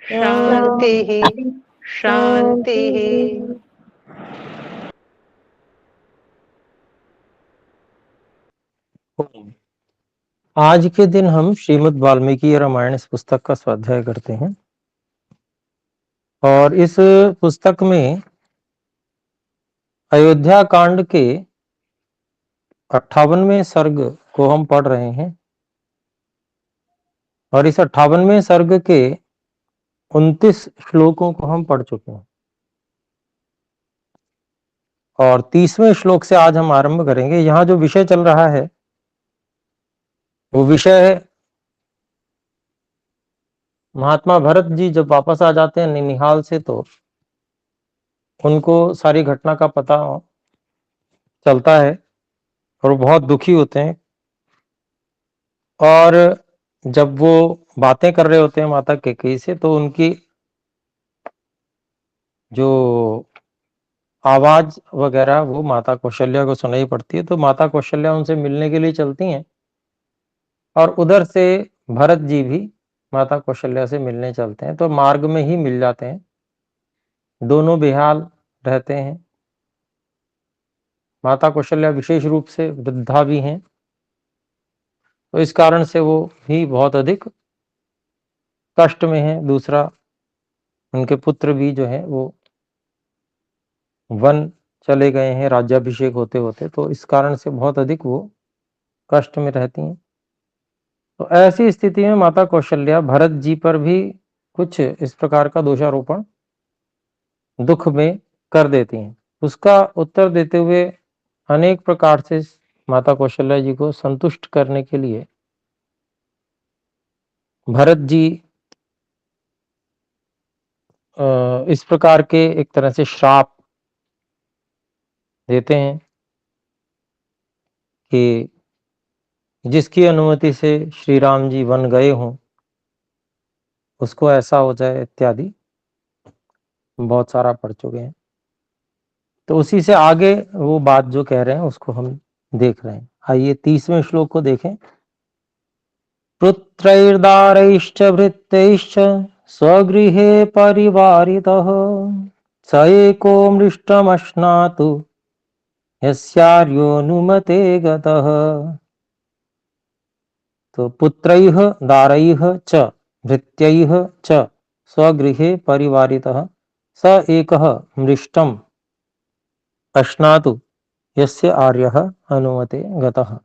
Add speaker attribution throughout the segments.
Speaker 1: शांति शांति।
Speaker 2: आज के दिन हम श्रीमद् वाल्मीकि रामायण इस पुस्तक का स्वाध्याय करते हैं और इस पुस्तक में अयोध्या कांड के 58वें सर्ग को हम पढ़ रहे हैं और इस 58वें सर्ग के 29 श्लोकों को हम पढ़ चुके हैं और 30वें श्लोक से आज हम आरंभ करेंगे। यहाँ जो विषय चल रहा है वो विषय है महात्मा भरत जी जब वापस आ जाते हैं नैनीहाल से तो उनको सारी घटना का पता चलता है और वो बहुत दुखी होते हैं और जब वो बातें कर रहे होते हैं माता कैकेयी से तो उनकी जो आवाज वगैरह वो माता कौशल्या को सुनाई पड़ती है। तो माता कौशल्या उनसे मिलने के लिए चलती हैं और उधर से भरत जी भी माता कौशल्या से मिलने चलते हैं तो मार्ग में ही मिल जाते हैं। दोनों बेहाल रहते हैं। माता कौशल्या विशेष रूप से वृद्धा भी हैं तो इस कारण से वो भी बहुत अधिक कष्ट में है। दूसरा उनके पुत्र भी जो है वो वन चले गए हैं राज्याभिषेक होते होते, तो इस कारण से बहुत अधिक वो कष्ट में रहती हैं। तो ऐसी स्थिति में माता कौशल्या भरत जी पर भी कुछ इस प्रकार का दोषारोपण दुख में कर देती हैं। उसका उत्तर देते हुए अनेक प्रकार से माता कौशल्या जी को संतुष्ट करने के लिए भरत जी इस प्रकार के एक तरह से श्राप देते हैं कि जिसकी अनुमति से श्री राम जी वन गए हों उसको ऐसा हो जाए इत्यादि बहुत सारा पढ़ चुके हैं। तो उसी से आगे वो बात जो कह रहे हैं उसको हम देख रहे हैं। आइए 30वें श्लोक को देखें। पुत्रैर्दारैश्च भृत्यैश्च स्वगृहे परिवारितः स एको मृष्टमश्नातु यस्यार्योनुमते गतः। तो पुत्रैः दारैः च भृत्यैः च स्वगृहे परिवारितः स एकः मृष्टम् अश्नातु यस्य आर्यः अनुमते गतः।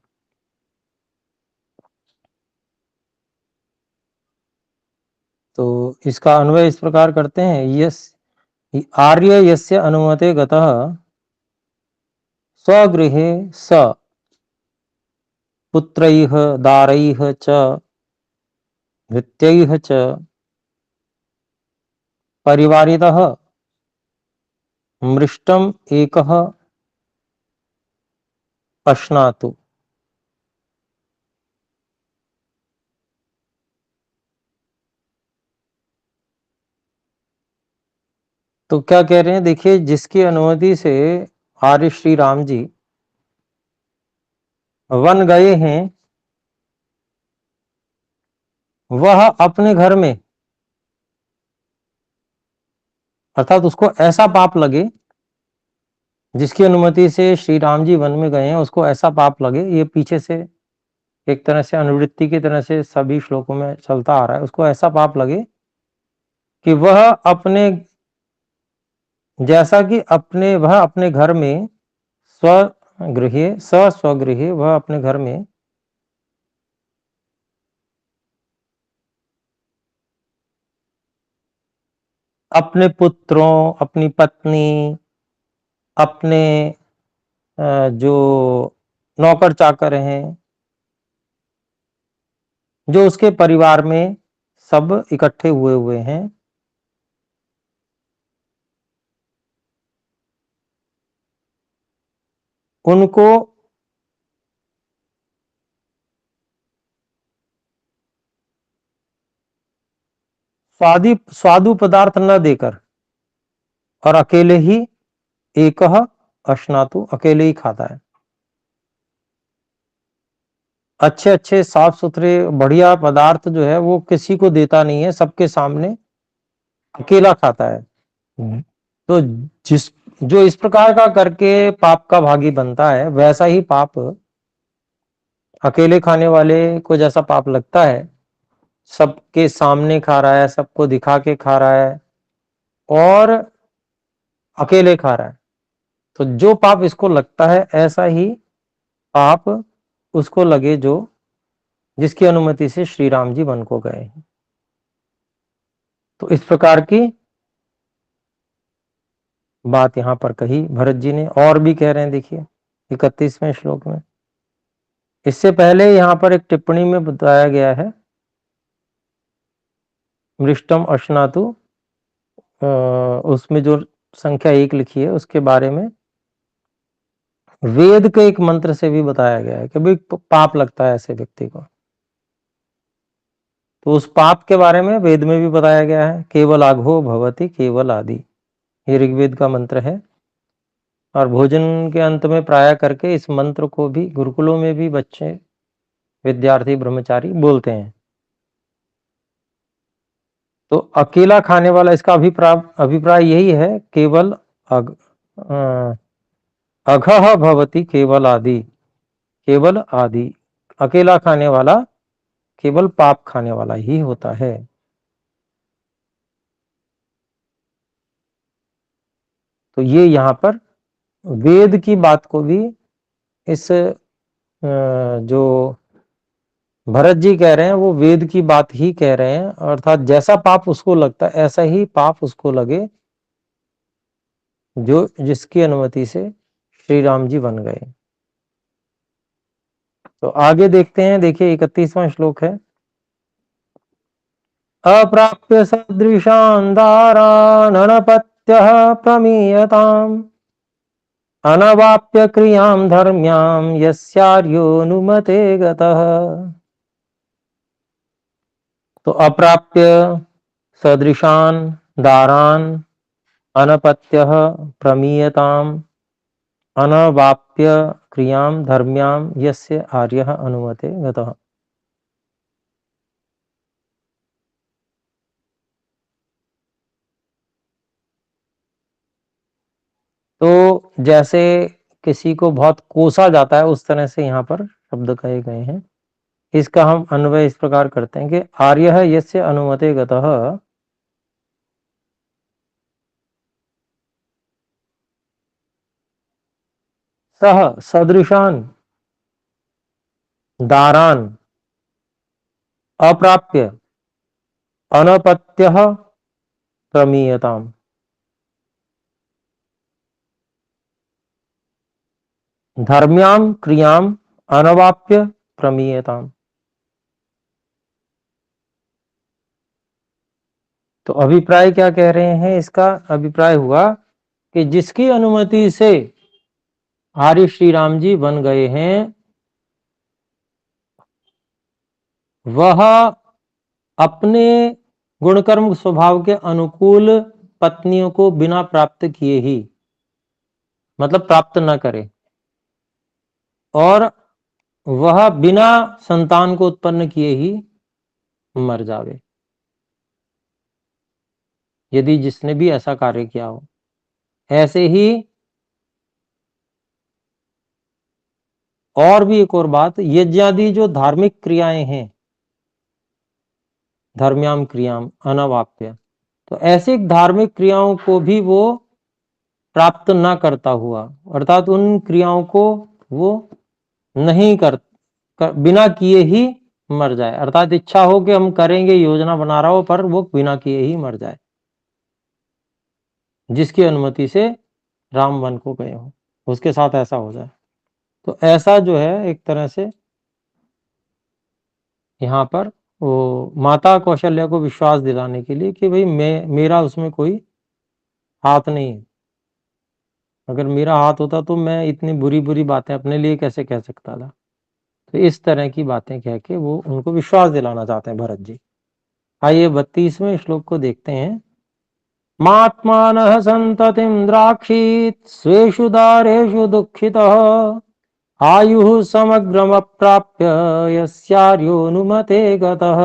Speaker 2: तो इसका अन्वय इस प्रकार करते हैं, यस आर्य यस्य अनुमते गतः स्वगृहे स पुत्रैः दारैः च भृत्यैः च परिवारितः मृष्टम एकः अश्नातु। तो क्या कह रहे हैं, देखिए, जिसकी अनुमति से आर्य श्री राम जी वन गए हैं वह अपने घर में, अर्थात उसको ऐसा पाप लगे, जिसकी अनुमति से श्री राम जी वन में गए हैं उसको ऐसा पाप लगे, ये पीछे से एक तरह से अनुवृत्ति की तरह से सभी श्लोकों में चलता आ रहा है, उसको ऐसा पाप लगे कि वह अपने, जैसा कि वह अपने घर में स्वगृहे वह अपने घर में अपने पुत्रों, अपनी पत्नी, अपने जो नौकर चाकर हैं, जो उसके परिवार में सब इकट्ठे हुए हुए हैं, उनको स्वादु पदार्थ न देकर और अकेले ही एकह अश्नातु, अकेले ही खाता है। अच्छे अच्छे साफ सुथरे बढ़िया पदार्थ जो है वो किसी को देता नहीं है, सबके सामने अकेला खाता है। तो जिस जो इस प्रकार का करके पाप का भागी बनता है, वैसा ही पाप अकेले खाने वाले को जैसा पाप लगता है, सबके सामने खा रहा है, सबको दिखा के खा रहा है और अकेले खा रहा है, तो जो पाप इसको लगता है ऐसा ही पाप उसको लगे जो जिसकी अनुमति से श्री राम जी वन को गए हैं। तो इस प्रकार की बात यहां पर कही भरत जी ने, और भी कह रहे हैं, देखिए 31वें श्लोक में। इससे पहले यहां पर एक टिप्पणी में बताया गया है, मृष्टम अश्नातु, उसमें जो संख्या 1 लिखी है उसके बारे में वेद के एक मंत्र से भी बताया गया है कि भाई पाप लगता है ऐसे व्यक्ति को। तो उस पाप के बारे में वेद में भी बताया गया है, केवल आघो भवति केवल आदि, ये ऋग्वेद का मंत्र है। और भोजन के अंत में प्राय करके इस मंत्र को भी गुरुकुलों में भी बच्चे, विद्यार्थी, ब्रह्मचारी बोलते हैं। तो अकेला खाने वाला, इसका अभिप्राय यही है, केवल अघः भवति केवल आदि, केवल आदि, अकेला खाने वाला केवल पाप खाने वाला ही होता है। तो ये यहाँ पर वेद की बात को भी इस जो भरत जी कह रहे हैं वो वेद की बात ही कह रहे हैं, अर्थात जैसा पाप उसको लगता है ऐसा ही पाप उसको लगे जो जिसकी अनुमति से श्री राम जी बन गए। तो आगे देखते हैं, देखिए 31वां श्लोक है, अप्राप्य सदृशान् दारान् अनपत्यः प्रमीयताम् अनवाप्य क्रियां धर्म्यां यस्यार्योनुमते गतः। तो अप्राप्य सदृशान दारान अनपत्यः प्रमीयताम अनवाप्य क्रियां धर्म्यां यस्य आर्यः अनुमते गतः। तो जैसे किसी को बहुत कोसा जाता है उस तरह से यहाँ पर शब्द कहे गए हैं। इसका हम अन्वय इस प्रकार करते हैं कि आर्यः यस्य अनुमते गतः, सह सदृशान दारान अप्राप्य अनपत्यः प्रमीयताम। धर्म्याम क्रियाम अनवाप्य प्रमीयताम। तो अभिप्राय क्या कह रहे हैं, इसका अभिप्राय हुआ कि जिसकी अनुमति से आर्य श्री राम जी बन गए हैं वह अपने गुणकर्म स्वभाव के अनुकूल पत्नियों को बिना प्राप्त किए ही, मतलब प्राप्त न करे, और वह बिना संतान को उत्पन्न किए ही मर जावे, यदि जिसने भी ऐसा कार्य किया हो। ऐसे ही और भी एक और बात, यज्ञादि जो धार्मिक क्रियाएं हैं, धर्म्याम क्रियाम अनवाप्य, तो ऐसे धार्मिक क्रियाओं को भी वो प्राप्त ना करता हुआ, अर्थात उन क्रियाओं को वो नहीं बिना किए ही मर जाए, अर्थात इच्छा हो कि हम करेंगे, योजना बना रहा हो, पर वो बिना किए ही मर जाए, जिसकी अनुमति से राम वन को गए हो उसके साथ ऐसा हो जाए। तो ऐसा जो है एक तरह से यहाँ पर वो माता कौशल्या को विश्वास दिलाने के लिए कि भाई मेरा उसमें कोई हाथ नहीं है, अगर मेरा हाथ होता तो मैं इतनी बुरी बुरी बातें अपने लिए कैसे कह सकता था। तो इस तरह की बातें कह के वो उनको विश्वास दिलाना चाहते हैं भरत जी। आइए 32वें श्लोक को देखते हैं। मात्मानः संततिं द्राक्षीत् स्वेषु दारेषु दुःखितः आयुः समग्रमप्राप्य यस्यार्योनुमते गतः।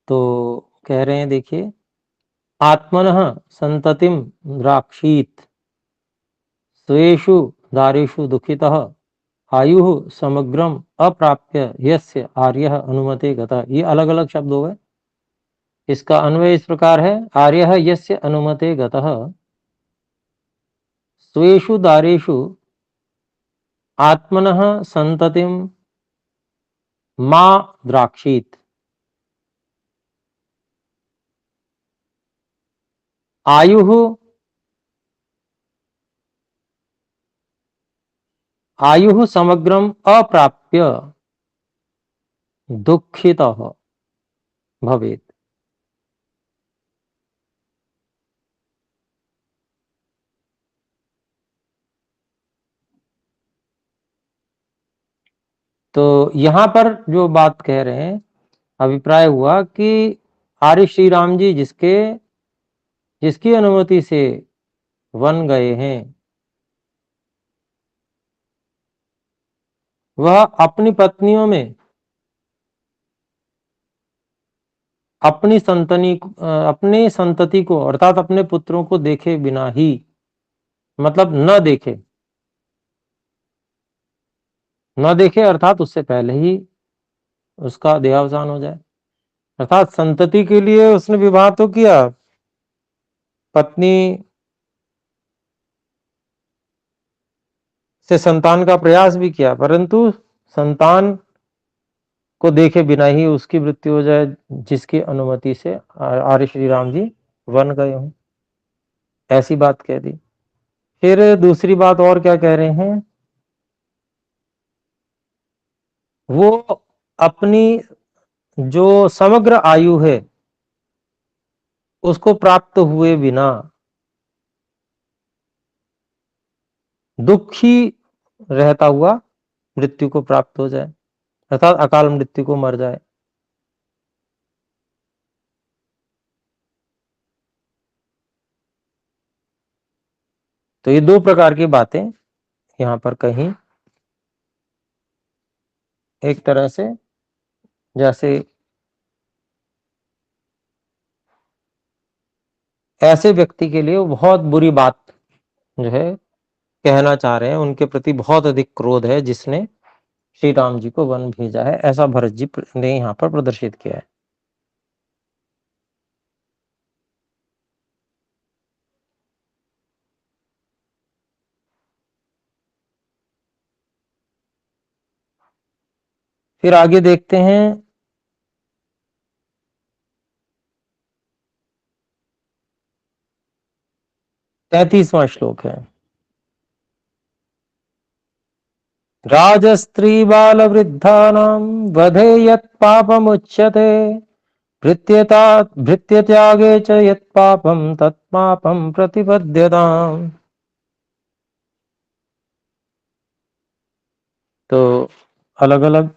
Speaker 2: तो कह रहे हैं, देखिए, आत्मनः संततिम द्राक्षीत स्वेषु दारेषु दुखितः आयुः समग्रम अप्राप्य यस्य आर्यः अनुमते गतः। ये अलग अलग शब्द हो गए। इसका अन्वय इस प्रकार है, आर्यः यस्य अनुमते गतः स्वेषु दारेषु आत्मनः संततिम मा द्राक्षीत आयुः आयुः समग्रम अप्राप्य दुःखितः भवेत्। तो यहाँ पर जो बात कह रहे हैं, अभिप्राय हुआ कि आर्य श्री राम जी जिसकी अनुमति से वन गए हैं, वह अपनी पत्नियों में अपनी संतति को अर्थात अपने पुत्रों को देखे बिना ही, मतलब न देखे अर्थात उससे पहले ही उसका देहावसान हो जाए। अर्थात संतति के लिए उसने विवाह तो किया, पत्नी से संतान का प्रयास भी किया, परंतु संतान को देखे बिना ही उसकी मृत्यु हो जाए, जिसकी अनुमति से आर्य श्री राम जी वन गए हों, ऐसी बात कह दी। फिर दूसरी बात और क्या कह रहे हैं, वो अपनी जो समग्र आयु है उसको प्राप्त हुए बिना दुखी रहता हुआ मृत्यु को प्राप्त हो जाए, अर्थात अकाल मृत्यु को मर जाए। तो ये दो प्रकार की बातें यहां पर कहीं, एक तरह से जैसे ऐसे व्यक्ति के लिए वो बहुत बुरी बात जो है कहना चाह रहे हैं, उनके प्रति बहुत अधिक क्रोध है जिसने श्री राम जी को वन भेजा है, ऐसा भरत जी ने यहाँ पर प्रदर्शित किया है। फिर आगे देखते हैं, 33वां श्लोक है, राजस्त्री बाल वृद्धानां वधे यत् पापमुच्यते भृत्यत्यागे च यत् पापं तत् पापं प्रतिपद्यताम्। तो अलग अलग,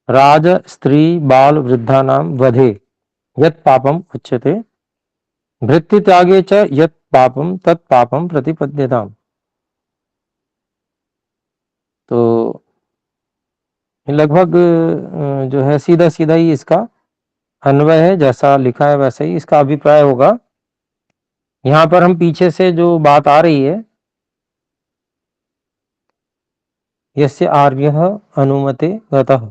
Speaker 2: राज स्त्री बाल वृद्धानां वधे यत् पापम उच्यते भृत्यत्यागे च यत् पापम तत् पापम प्रतिपद्यताम्। तो लगभग जो है सीधा सीधा ही इसका अन्वय है, जैसा लिखा है वैसे ही इसका अभिप्राय होगा। यहाँ पर हम पीछे से जो बात आ रही है, यस्य आर्यः अनुमते गतः,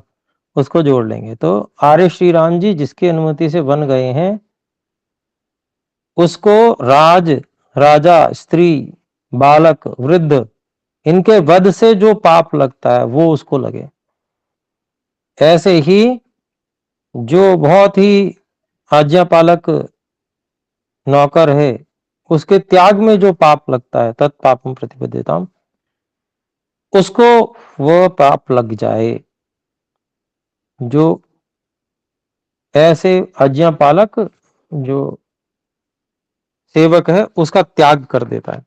Speaker 2: उसको जोड़ लेंगे। तो आर्य श्री राम जी जिसकी अनुमति से वन गए हैं, उसको राजा, स्त्री, बालक, वृद्ध, इनके वध से जो पाप लगता है वो उसको लगे। ऐसे ही जो बहुत ही आज्ञा पालक नौकर है, उसके त्याग में जो पाप लगता है, तत्पापम प्रतिपद्यताम, उसको वह पाप लग जाए। जो ऐसे आज्ञा पालक जो सेवक है उसका त्याग कर देता है,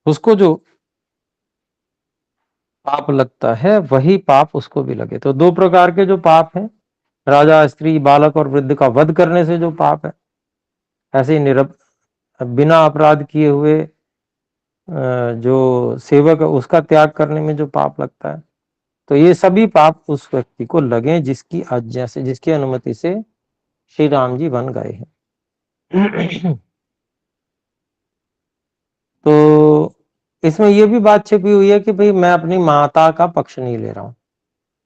Speaker 2: उसको जो पाप लगता है वही पाप उसको भी लगे। तो दो प्रकार के जो पाप हैं, राजा, स्त्री, बालक और वृद्ध का वध करने से जो पाप है, ऐसे ही बिना अपराध किए हुए जो सेवक है उसका त्याग करने में जो पाप लगता है, तो ये सभी पाप उस व्यक्ति को लगे जिसकी आज्ञा से, जिसकी अनुमति से श्री राम जी वन गए हैं। तो इसमें ये भी बात छिपी हुई है कि भाई मैं अपनी माता का पक्ष नहीं ले रहा हूं,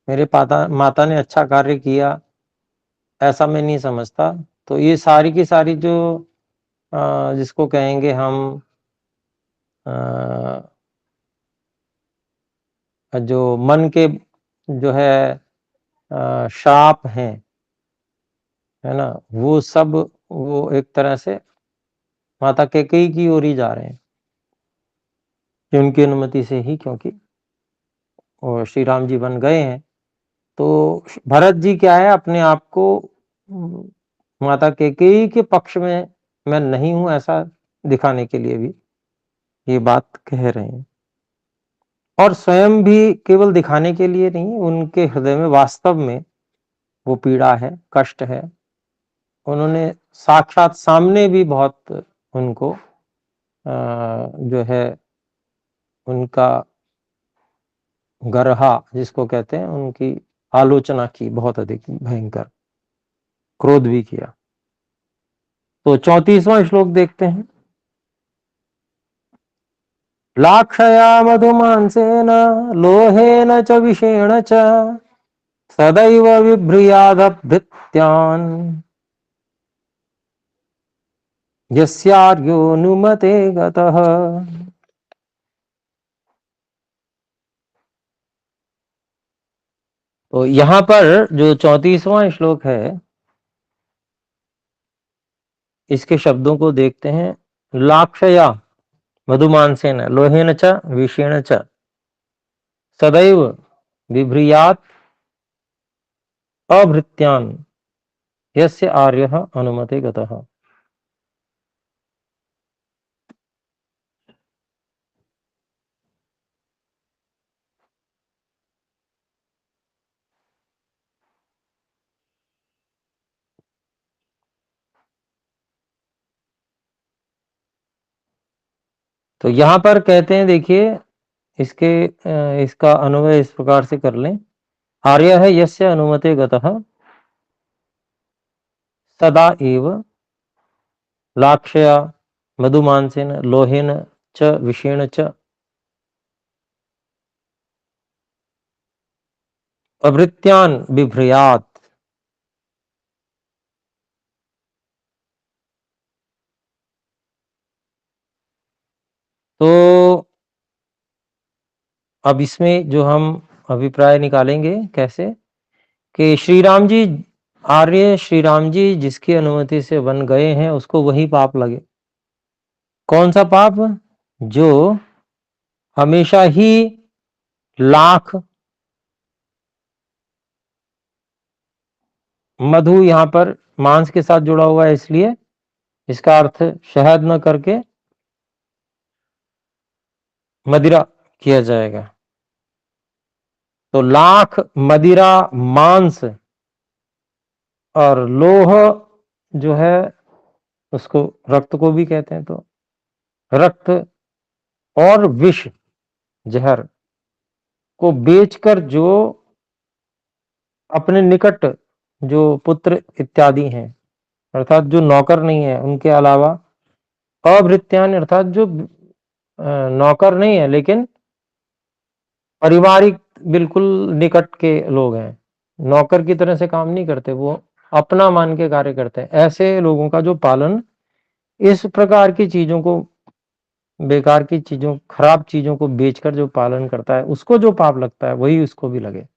Speaker 2: मेरे माता ने अच्छा कार्य किया ऐसा मैं नहीं समझता। तो ये सारी की सारी जो जिसको कहेंगे हम जो मन के जो है श्राप हैं, है ना, वो सब वो एक तरह से माता कैकेयी की ओर ही जा रहे हैं कि उनकी अनुमति से ही, क्योंकि श्री राम जी वन गए हैं। तो भरत जी क्या है, अपने आप को माता कैकेयी के पक्ष में मैं नहीं हूं ऐसा दिखाने के लिए भी ये बात कह रहे हैं, और स्वयं भी केवल दिखाने के लिए नहीं, उनके हृदय में वास्तव में वो पीड़ा है, कष्ट है। उन्होंने साक्षात सामने भी बहुत उनको जो है उनका गर्हा जिसको कहते हैं, उनकी आलोचना की, बहुत अधिक भयंकर क्रोध भी किया। तो 34वां श्लोक देखते हैं। लाक्षया मधुमांसेन लोहेन च विषेण च सदैव बिभ्रियादभृत्यान् यस्यार्योनुमते गतः। तो यहां पर जो 34वां श्लोक है, इसके शब्दों को देखते हैं। लाक्षया मधुमांसेन लोहेन च विषेण च सदैव बिभ्रियात् अभृत्यान् यस्य आर्यः अनुमते गतः। तो यहां पर कहते हैं, देखिए इसके इसका अन्वय इस प्रकार से कर लें। आर्य है यस्य अनुमते गतः सदा एव लाक्षया मधुमांसेन लोहेन च विषेण च अभृत्यान् बिभ्रयात्। तो अब इसमें जो हम अभिप्राय निकालेंगे कैसे, कि श्री राम जी, आर्य श्री राम जी जिसकी अनुमति से वन गए हैं उसको वही पाप लगे। कौन सा पाप? जो हमेशा ही लाख, मधु यहां पर मांस के साथ जुड़ा हुआ है, इसलिए इसका अर्थ शहद न करके मदिरा किया जाएगा। तो लाख, मदिरा, मांस और लोह जो है उसको रक्त को भी कहते हैं। तो रक्त और विष, जहर को बेचकर जो अपने निकट जो पुत्र इत्यादि हैं, अर्थात जो नौकर नहीं है उनके अलावा, अभृत्यान अर्थात जो नौकर नहीं है लेकिन पारिवारिक बिल्कुल निकट के लोग हैं, नौकर की तरह से काम नहीं करते, वो अपना मान के कार्य करते हैं, ऐसे लोगों का जो पालन इस प्रकार की चीजों को, बेकार की चीजों, खराब चीजों को बेचकर जो पालन करता है, उसको जो पाप लगता है वही उसको भी लगे।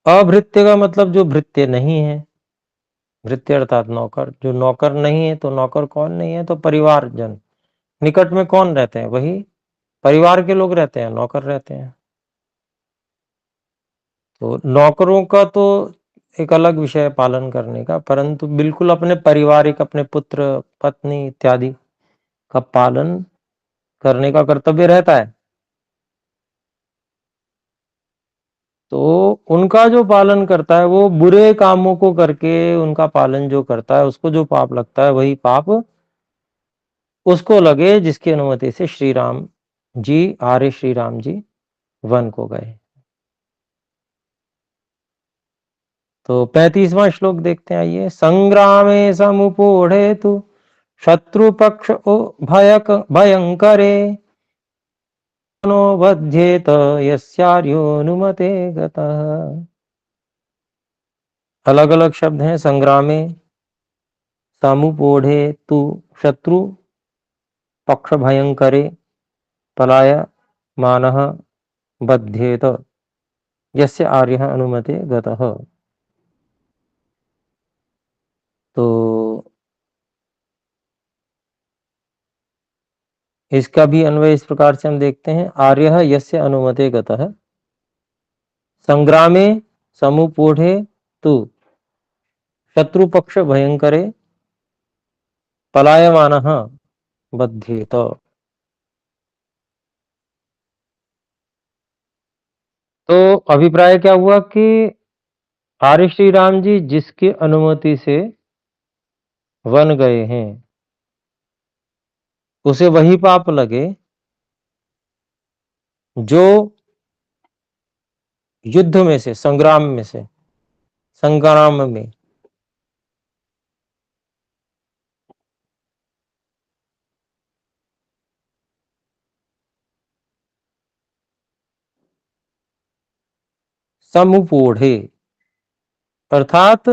Speaker 2: अभृत्य का मतलब जो भृत्य नहीं है, भृत्य अर्थात नौकर, जो नौकर नहीं है, तो नौकर कौन नहीं है, तो परिवारजन, निकट में कौन रहते हैं, वही परिवार के लोग रहते हैं, नौकर रहते हैं। तो नौकरों का तो एक अलग विषय है पालन करने का, परंतु बिल्कुल अपने पारिवारिक, अपने पुत्र पत्नी इत्यादि का पालन करने का कर्तव्य रहता है। तो उनका जो पालन करता है, वो बुरे कामों को करके उनका पालन जो करता है, उसको जो पाप लगता है वही पाप उसको लगे जिसकी अनुमति से श्री राम जी, आर्य श्री राम जी वन को गए। तो 35वां श्लोक देखते हैं, आइए। संग्रामे समुपोढ़े तु शत्रु पक्ष भयंकरे नो बध्येत यस्यार्योनुमते गतः। अलग अलग शब्द हैं। संग्रामे, समुपोढ़े तु शत्रु पक्ष भयंकरे, पलायमानः बध्येत यस्य आर्यः अनुमते गतः। तो इसका भी अन्वय इस प्रकार से हम देखते हैं, आर्यः यस्य अनुमते गतः संग्रामे समुपोढ़े तु शत्रुपक्ष भयंकरे पलायमानः बध्येत। तो अभिप्राय क्या हुआ कि आर्य श्री राम जी जिसकी अनुमति से वन गए हैं उसे वही पाप लगे जो युद्ध में से, संग्राम में से, संग्राम में समुपोढ़े अर्थात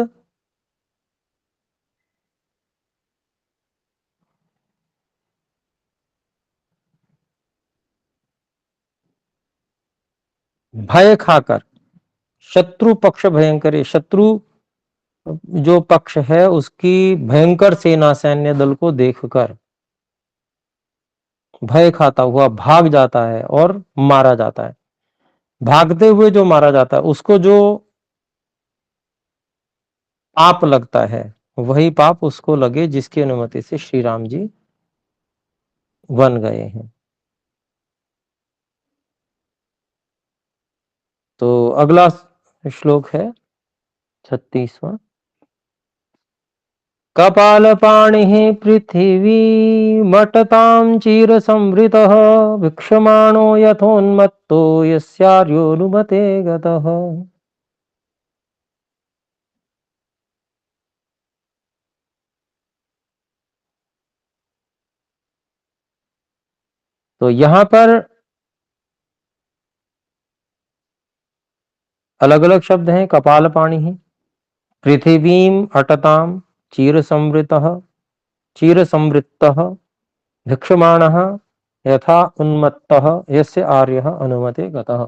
Speaker 2: भय खाकर, शत्रु पक्ष भयंकर, शत्रु जो पक्ष है उसकी भयंकर सेना, सैन्य दल को देखकर भय खाता हुआ भाग जाता है और मारा जाता है। भागते हुए जो मारा जाता है उसको जो पाप लगता है वही पाप उसको लगे जिसकी अनुमति से श्री राम जी वन गए हैं। तो अगला श्लोक है 36वां। कपालपाणिः पृथिवी मटतां चीर संवृतः वीक्षमाणो यथोन्मत्तो यस्यार्योनुमते गतः। तो यहां पर अलग अलग शब्द हैं। कपालपाणिः, पृथिवीं अटतां चीर संवृत्तः भिक्षमाणः यथा उन्मत्तः यस्य आर्यः अनुमते गतः।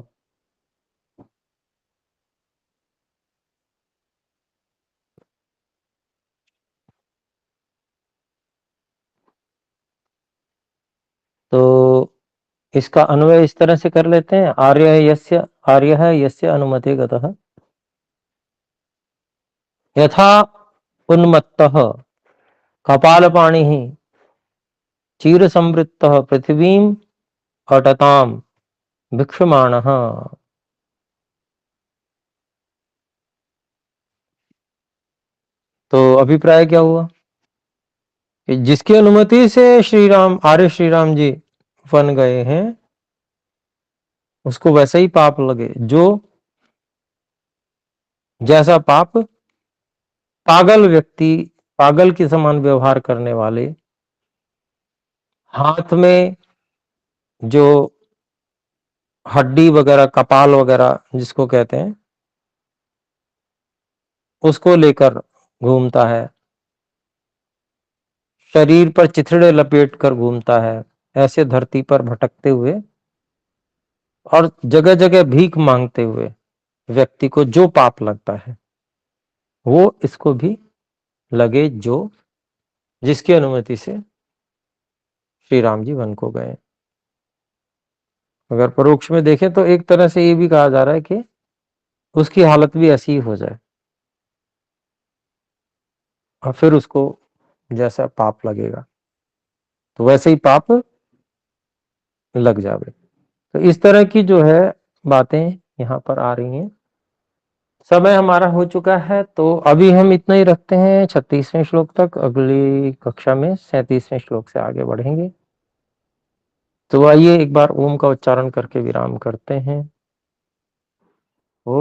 Speaker 2: तो इसका अन्वय इस तरह से कर लेते हैं, आर्यः यस्य अनुमते गतः यथा उन्मत्तः कपालपाणिः चीर संवृत्तः पृथिवीं अटतां भिक्षमाणः। तो अभिप्राय क्या हुआ कि जिसकी अनुमति से आर्य श्री राम जी वन गए हैं उसको वैसा ही पाप लगे जो जैसा पाप पागल व्यक्ति, पागल के समान व्यवहार करने वाले, हाथ में जो हड्डी वगैरह, कपाल वगैरह जिसको कहते हैं, उसको लेकर घूमता है, शरीर पर चिथड़े लपेट कर घूमता है, ऐसे धरती पर भटकते हुए और जगह जगह भीख मांगते हुए व्यक्ति को जो पाप लगता है वो इसको भी लगे जो जिसकी अनुमति से श्री राम जी वन को गए। अगर परोक्ष में देखें तो एक तरह से ये भी कहा जा रहा है कि उसकी हालत भी ऐसी ही हो जाए और फिर उसको जैसा पाप लगेगा तो वैसे ही पाप लग जावे। तो इस तरह की जो है बातें यहाँ पर आ रही हैं। समय हमारा हो चुका है तो अभी हम इतना ही रखते हैं 36वें श्लोक तक। अगली कक्षा में 37वें श्लोक से आगे बढ़ेंगे। तो आइए एक बार ओम का उच्चारण करके विराम करते हैं। ओ